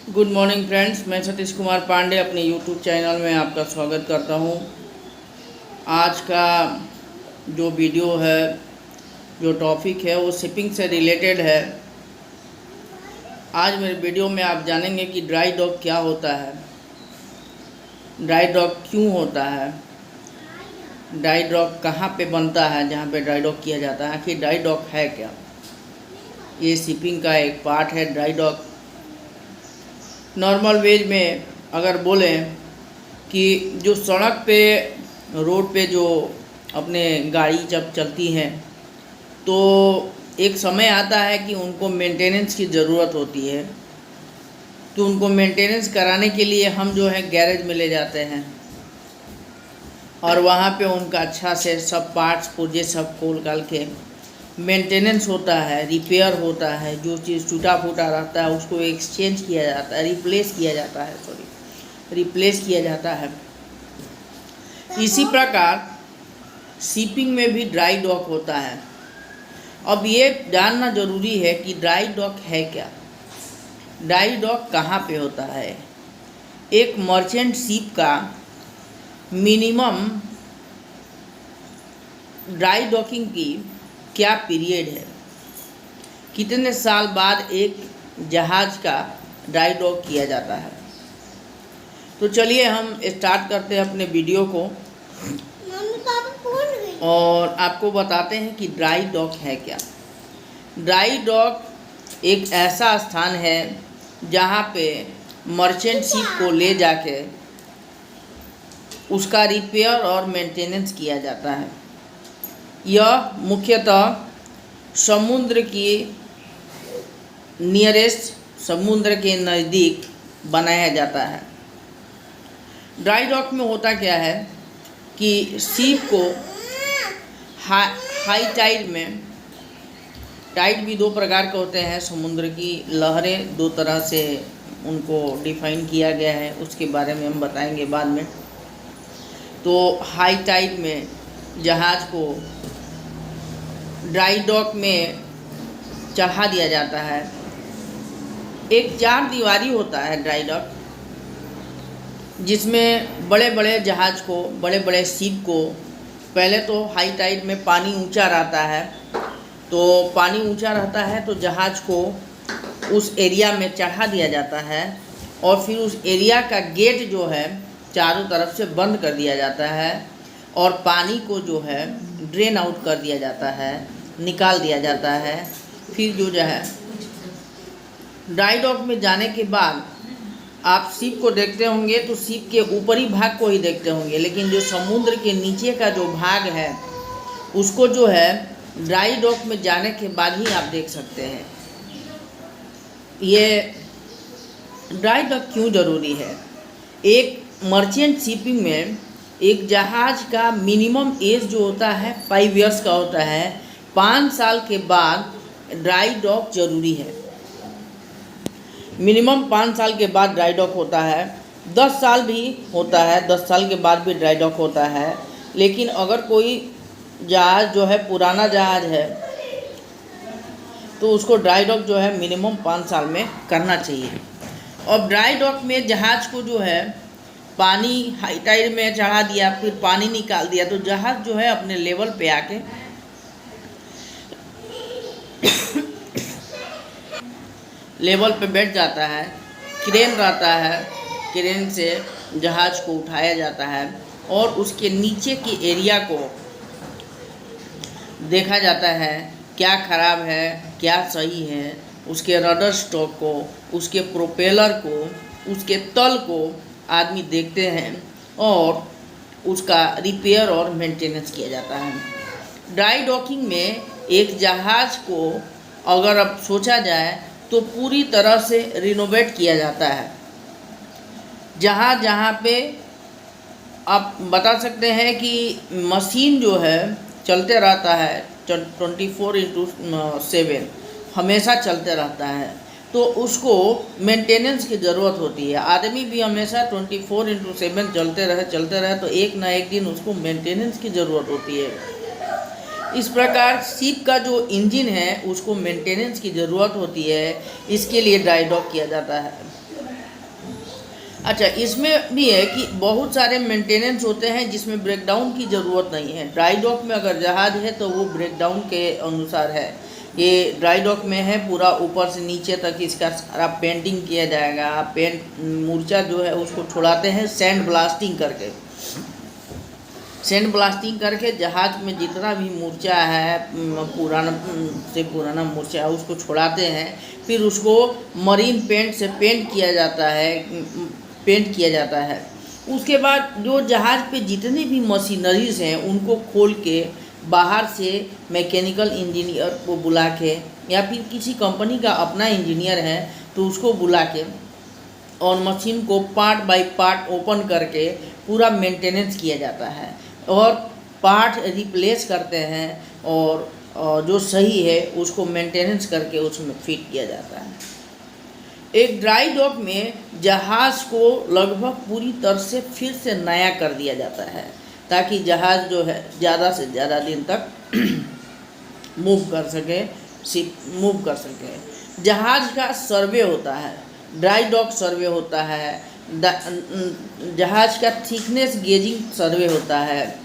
Good morning friends, मैं सतीश कुमार पांडे अपने YouTube channel में आपका स्वागत करता हूं। आज का जो वीडियो है, जो टॉपिक है वो शिपिंग से रिलेटेड है। आज मेरे वीडियो में आप जानेंगे कि ड्राई डॉक क्या होता है, ड्राई डॉक क्यों होता है, ड्राई डॉक कहाँ पे बनता है जहाँ पे ड्राई डॉक किया जाता है, आखिर ड्राई डॉक है क्या। ये शिपिंग का एक पार्ट है ड्राई डॉक। नॉर्मल वेज में अगर बोलें कि जो सड़क पे रोड पे जो अपने गाड़ी जब चलती हैं तो एक समय आता है कि उनको मेंटेनेंस की ज़रूरत होती है। तो उनको मेंटेनेंस कराने के लिए हम जो है गैरेज में ले जाते हैं और वहाँ पे उनका अच्छा से सब पार्ट्स पुर्जे सब खोल काल के मेंटेनेंस होता है, रिपेयर होता है। जो चीज़ टूटा फूटा रहता है उसको एक्सचेंज किया जाता है, रिप्लेस किया जाता है। इसी प्रकार शिपिंग में भी ड्राई डॉक होता है। अब ये जानना ज़रूरी है कि ड्राई डॉक है क्या, ड्राई डॉक कहाँ पे होता है। एक मर्चेंट शिप का मिनिमम ड्राई डॉकिंग की क्या पीरियड है, कितने साल बाद एक जहाज़ का ड्राई डॉक किया जाता है। तो चलिए हम स्टार्ट करते हैं अपने वीडियो को और आपको बताते हैं कि ड्राई डॉक है क्या। ड्राई डॉक एक ऐसा स्थान है जहाँ पे मर्चेंट शिप को ले जाके उसका रिपेयर और मेंटेनेंस किया जाता है। यह मुख्यतः समुद्र की नियरेस्ट, समुद्र के नज़दीक बनाया जाता है। ड्राई डॉक में होता क्या है कि शिप को हाई टाइड में, टाइड भी दो प्रकार के होते हैं, समुद्र की लहरें दो तरह से उनको डिफाइन किया गया है, उसके बारे में हम बताएंगे बाद में। तो हाई टाइड में जहाज़ को ड्राई डॉक में चढ़ा दिया जाता है। एक चार दीवारी होता है ड्राई डॉक, जिसमें बड़े बड़े जहाज़ को, बड़े बड़े शिप को, पहले तो हाई टाइड में पानी ऊंचा रहता है, तो पानी ऊंचा रहता है तो जहाज़ को उस एरिया में चढ़ा दिया जाता है और फिर उस एरिया का गेट जो है चारों तरफ से बंद कर दिया जाता है और पानी को जो है ड्रेन आउट कर दिया जाता है, निकाल दिया जाता है। फिर जो है ड्राई डॉक में जाने के बाद आप शिप को देखते होंगे तो शिप के ऊपरी भाग को ही देखते होंगे, लेकिन जो समुद्र के नीचे का जो भाग है उसको जो है ड्राई डॉक में जाने के बाद ही आप देख सकते हैं। ये ड्राई डॉक क्यों ज़रूरी है। एक मर्चेंट शिपिंग में एक जहाज़ का मिनिमम एज जो होता है 5 इयर्स का होता है। 5 साल के बाद ड्राई डॉक ज़रूरी है। मिनिमम 5 साल के बाद ड्राई डॉक होता है। 10 साल भी होता है, 10 साल के बाद भी ड्राई डॉक होता है। लेकिन अगर कोई जहाज़ जो है पुराना जहाज़ है तो उसको ड्राई डॉक जो है मिनिमम 5 साल में करना चाहिए। और ड्राई डॉक में जहाज़ को जो है पानी हाई टाइड में चढ़ा दिया, फिर पानी निकाल दिया, तो जहाज़ जो है अपने लेवल पे आके लेवल पे बैठ जाता है। क्रेन रहता है, क्रेन से जहाज़ को उठाया जाता है और उसके नीचे की एरिया को देखा जाता है क्या ख़राब है क्या सही है। उसके रडर स्टॉक को, उसके प्रोपेलर को, उसके तल को आदमी देखते हैं और उसका रिपेयर और मेंटेनेंस किया जाता है। ड्राई डॉकिंग में एक जहाज़ को अगर अब सोचा जाए तो पूरी तरह से रिनोवेट किया जाता है। जहाँ जहाँ पे आप बता सकते हैं कि मशीन जो है चलते रहता है 24/7 हमेशा चलते रहता है, तो उसको मेंटेनेंस की ज़रूरत होती है। आदमी भी हमेशा 24/7 चलते रहे तो एक ना एक दिन उसको मेंटेनेंस की ज़रूरत होती है। इस प्रकार शिप का जो इंजन है उसको मेंटेनेंस की ज़रूरत होती है, इसके लिए ड्राई डॉक किया जाता है। अच्छा, इसमें भी है कि बहुत सारे मेंटेनेंस होते हैं जिसमें ब्रेकडाउन की ज़रूरत नहीं है। ड्राई डॉक में अगर जहाज़ है तो वो ब्रेकडाउन के अनुसार है। ये ड्राई डॉक में है, पूरा ऊपर से नीचे तक इसका सारा पेंटिंग किया जाएगा। मूर्छा जो है उसको छुड़ाते हैं सैंड ब्लास्टिंग करके। सैंड ब्लास्टिंग करके जहाज़ में जितना भी मूर्छा है, पुराना से पुराना मूर्छा है, उसको छुड़ाते हैं। फिर उसको मरीन पेंट से पेंट किया जाता है। उसके बाद जो जहाज़ पे जितने भी मशीनरीज हैं उनको खोल के बाहर से मैकेनिकल इंजीनियर को बुला के, या फिर किसी कंपनी का अपना इंजीनियर है तो उसको बुला के, और मशीन को पार्ट बाय पार्ट ओपन करके पूरा मेंटेनेंस किया जाता है और पार्ट रिप्लेस करते हैं, और जो सही है उसको मेंटेनेंस करके उसमें फिट किया जाता है। एक ड्राई डॉक में जहाज़ को लगभग पूरी तरह से फिर से नया कर दिया जाता है ताकि जहाज़ जो है ज़्यादा से ज़्यादा दिन तक मूव कर सके। जहाज़ का सर्वे होता है, ड्राई डॉक सर्वे होता है, जहाज़ का थिकनेस गेजिंग सर्वे होता है,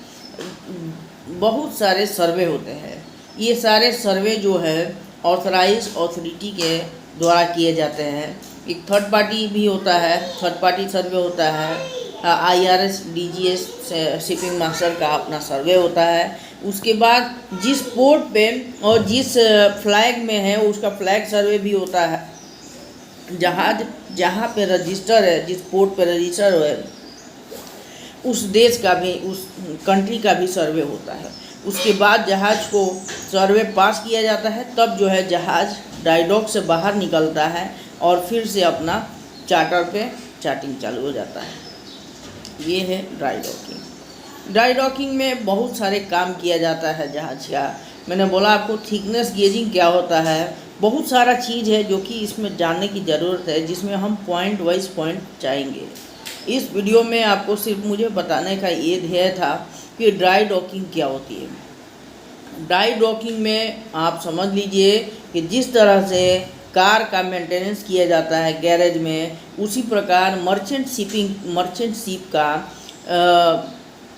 बहुत सारे सर्वे होते हैं। ये सारे सर्वे जो है ऑथराइज अथॉरिटी के द्वारा किए जाते हैं। एक थर्ड पार्टी भी होता है, थर्ड पार्टी सर्वे होता है। IRS DGS शिपिंग मास्टर का अपना सर्वे होता है। उसके बाद जिस पोर्ट पे और जिस फ्लैग में है उसका फ्लैग सर्वे भी होता है। जहाज जहाँ पे रजिस्टर है, जिस पोर्ट पे रजिस्टर है, उस देश का भी, उस कंट्री का भी सर्वे होता है। उसके बाद जहाज़ को सर्वे पास किया जाता है, तब जो है जहाज़ ड्राई डॉक से बाहर निकलता है और फिर से अपना चार्टर पे चार्टिंग चालू हो जाता है। ये है ड्राई डॉकिंग। ड्राई डॉकिंग में बहुत सारे काम किया जाता है जहाज़ का। मैंने बोला आपको थिकनेस गेजिंग क्या होता है, बहुत सारा चीज़ है जो कि इसमें जानने की ज़रूरत है, जिसमें हम पॉइंट वाइज पॉइंट जाएंगे। इस वीडियो में आपको सिर्फ मुझे बताने का ये ध्येय था कि ड्राई डॉकिंग क्या होती है। ड्राई डॉकिंग में आप समझ लीजिए कि जिस तरह से कार का मेंटेनेंस किया जाता है गैरेज में, उसी प्रकार मर्चेंट शिप का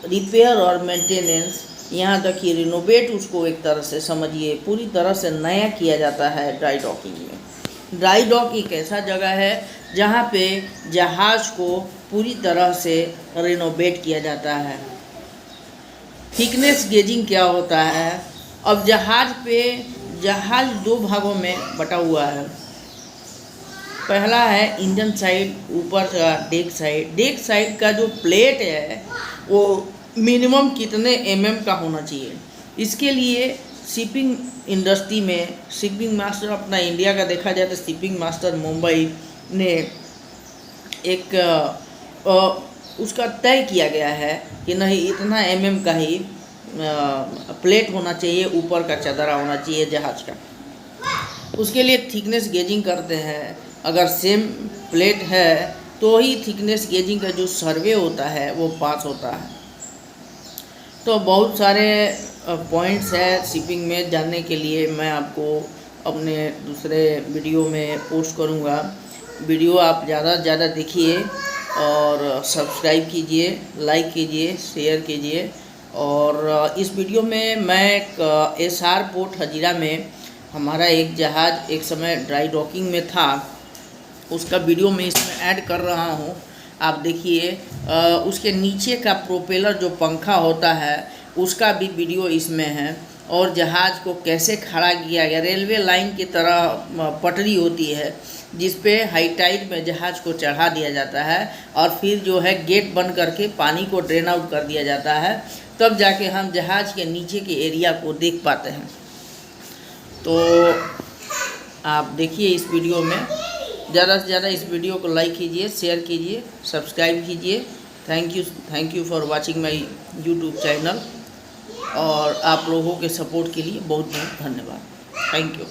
रिपेयर और मेंटेनेंस, यहाँ तक कि रिनोवेट, उसको एक तरह से समझिए पूरी तरह से नया किया जाता है ड्राई डॉकिंग में। ड्राई डॉक एक ऐसा जगह है जहाँ पे जहाज़ को पूरी तरह से रिनोवेट किया जाता है। थिकनेस गेजिंग क्या होता है, अब जहाज़ दो भागों में बटा हुआ है। पहला है इंजन साइड, ऊपर का डेक साइड। डेक साइड का जो प्लेट है वो मिनिमम कितने mm का होना चाहिए, इसके लिए शिपिंग इंडस्ट्री में शिपिंग मास्टर, अपना इंडिया का देखा जाए तो शिपिंग मास्टर मुंबई ने एक उसका तय किया गया है कि नहीं, इतना mm का ही प्लेट होना चाहिए, ऊपर का चदरा होना चाहिए जहाज़ का। उसके लिए थिकनेस गेजिंग करते हैं। अगर सेम प्लेट है तो ही थिकनेस गेजिंग का जो सर्वे होता है वो पास होता है। तो बहुत सारे पॉइंट्स है शिपिंग में जानने के लिए, मैं आपको अपने दूसरे वीडियो में पोस्ट करूँगा। वीडियो आप ज़्यादा से ज़्यादा देखिए और सब्सक्राइब कीजिए, लाइक कीजिए, शेयर कीजिए। और इस वीडियो में मैं SR पोर्ट हजीरा में हमारा एक जहाज़ एक समय ड्राई डॉकिंग में था, उसका वीडियो मैं इसमें ऐड कर रहा हूँ। आप देखिए, उसके नीचे का प्रोपेलर जो पंखा होता है उसका भी वीडियो इसमें है, और जहाज़ को कैसे खड़ा किया गया। रेलवे लाइन की तरह पटरी होती है जिस पे हाई टाइड में जहाज़ को चढ़ा दिया जाता है, और फिर जो है गेट बंद करके पानी को ड्रेन आउट कर दिया जाता है, तब जाके हम जहाज़ के नीचे के एरिया को देख पाते हैं। तो आप देखिए इस वीडियो में, ज़्यादा से ज़्यादा इस वीडियो को लाइक कीजिए, शेयर कीजिए, सब्सक्राइब कीजिए। Thank you for watching my YouTube channel, और आप लोगों के सपोर्ट के लिए बहुत बहुत धन्यवाद। Thank you.